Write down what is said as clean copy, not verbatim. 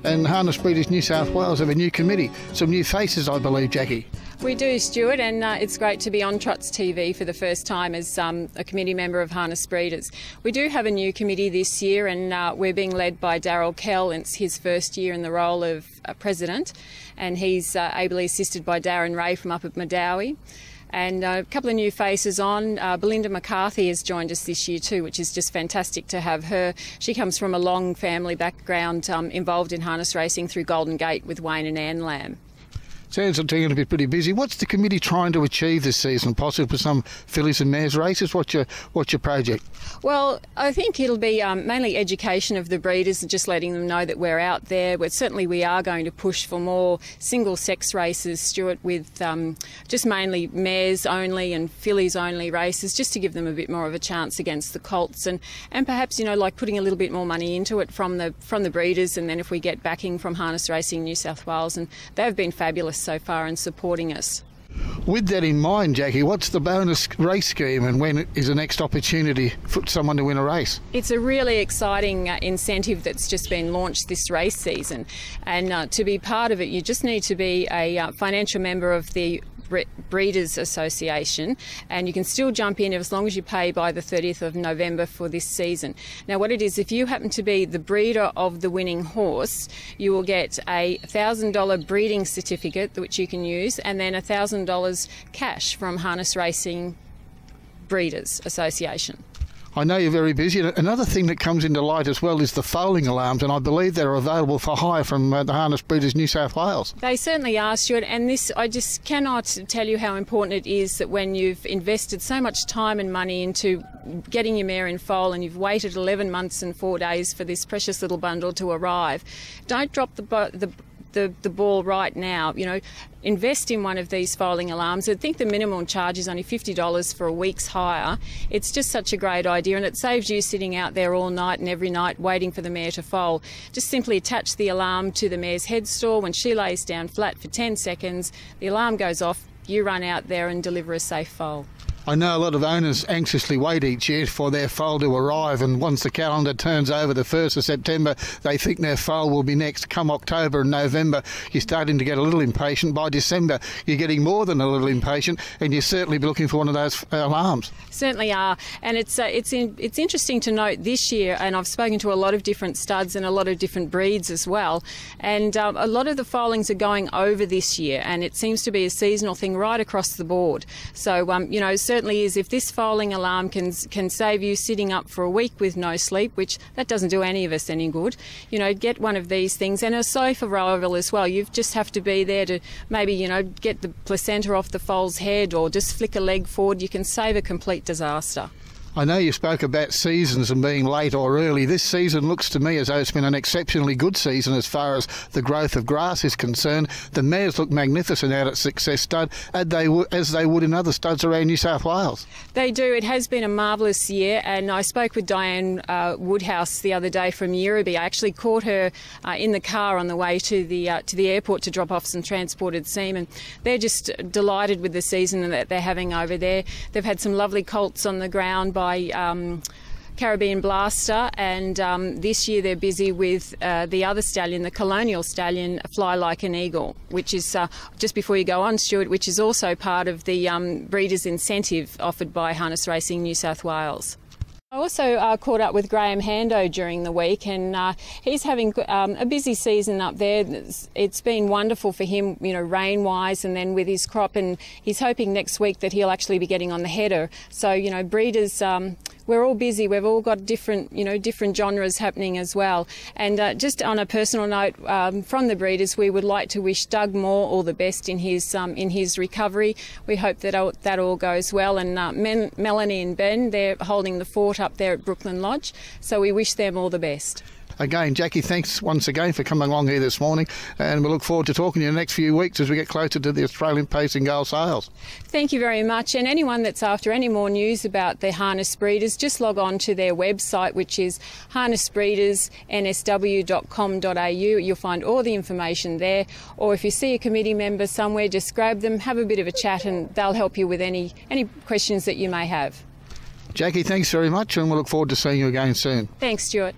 And Harness Breeders New South Wales have a new committee, some new faces, I believe, Jackie. We do, Stuart, and it's great to be on Trots TV for the first time as a committee member of Harness Breeders. We do have a new committee this year, and we're being led by Darryl Kell. It's his first year in the role of president, and he's ably assisted by Darren Ray from up at Medowie. And a couple of new faces on. Belinda McCarthy has joined us this year too, which is just fantastic to have her. She comes from a long family background involved in harness racing through Golden Gate with Wayne and Anne Lamb. Sounds like they're going to be pretty busy. What's the committee trying to achieve this season, possibly for some fillies and mares races? What's your project? Well, I think it'll be mainly education of the breeders and just letting them know that we're out there. But certainly we are going to push for more single-sex races, Stuart, with just mainly mares only and fillies only races, just to give them a bit more of a chance against the colts, and perhaps, you know, like putting a little bit more money into it from the breeders, and then if we get backing from Harness Racing New South Wales, and they've been fabulous so far in supporting us. With that in mind, Jackie, what's the bonus race scheme, and when is the next opportunity for someone to win a race? It's a really exciting incentive that's just been launched this race season, and to be part of it you just need to be a financial member of the Breeders Association, and you can still jump in as long as you pay by the 30th of November for this season. Now what it is, if you happen to be the breeder of the winning horse, you will get a $1,000 breeding certificate which you can use, and then $1,000 cash from Harness Racing Breeders Association. I know you're very busy. Another thing that comes into light as well is the foaling alarms, and I believe they're available for hire from the Harness Breeders New South Wales. They certainly are, Stuart, and this, I just cannot tell you how important it is that when you've invested so much time and money into getting your mare in foal and you've waited 11 months and 4 days for this precious little bundle to arrive, don't drop the ball right now. You know, invest in one of these foaling alarms. I think the minimum charge is only $50 for a week's hire. It's just such a great idea, and it saves you sitting out there all night and every night waiting for the mare to foal. Just simply attach the alarm to the mare's head stall. When she lays down flat for 10 seconds, the alarm goes off, you run out there and deliver a safe foal. I know a lot of owners anxiously wait each year for their foal to arrive, and once the calendar turns over the 1st of September, they think their foal will be next. Come October and November, you're starting to get a little impatient. By December, you're getting more than a little impatient, and you're certainly be looking for one of those alarms. Certainly are, and it's interesting to note this year, and I've spoken to a lot of different studs and a lot of different breeds as well, and a lot of the foalings are going over this year, and it seems to be a seasonal thing right across the board. So, you know, certainly is, if this foaling alarm can save you sitting up for a week with no sleep, which that doesn't do any of us any good, you know, get one of these things, and a safe arrival as well. You just have to be there to maybe, you know, get the placenta off the foal's head or just flick a leg forward. You can save a complete disaster. I know you spoke about seasons and being late or early. This season looks to me as though it's been an exceptionally good season as far as the growth of grass is concerned. The mares look magnificent out at Success Stud, as they would in other studs around New South Wales. They do. It has been a marvellous year, and I spoke with Diane Woodhouse the other day from Euroby. I actually caught her in the car on the way to the airport to drop off some transported semen. They're just delighted with the season that they're having over there. They've had some lovely colts on the ground by Caribbean Blaster, and this year they're busy with the other stallion, the Colonial Stallion, Fly Like an Eagle, which is, just before you go on, Stuart, which is also part of the breeders' incentive offered by Harness Racing New South Wales. I also caught up with Graham Hando during the week, and he's having a busy season up there. It's been wonderful for him, you know, rain-wise, and then with his crop, and he's hoping next week that he'll actually be getting on the header. So, you know, breeders, we're all busy. We've all got different genres happening as well. And just on a personal note, from the breeders, we would like to wish Doug Moore all the best in his recovery. We hope that all goes well. And Melanie and Ben, they're holding the fort up there at Brooklyn Lodge. So we wish them all the best. Again, Jackie, thanks once again for coming along here this morning, and we look forward to talking to you in the next few weeks as we get closer to the Australian Pacing Gull sales. Thank you very much. And anyone that's after any more news about the harness breeders, just log on to their website, which is harnessbreedersnsw.com.au. You'll find all the information there. Or if you see a committee member somewhere, just grab them, have a bit of a chat, and they'll help you with any questions that you may have. Jackie, thanks very much, and we'll look forward to seeing you again soon. Thanks, Stuart.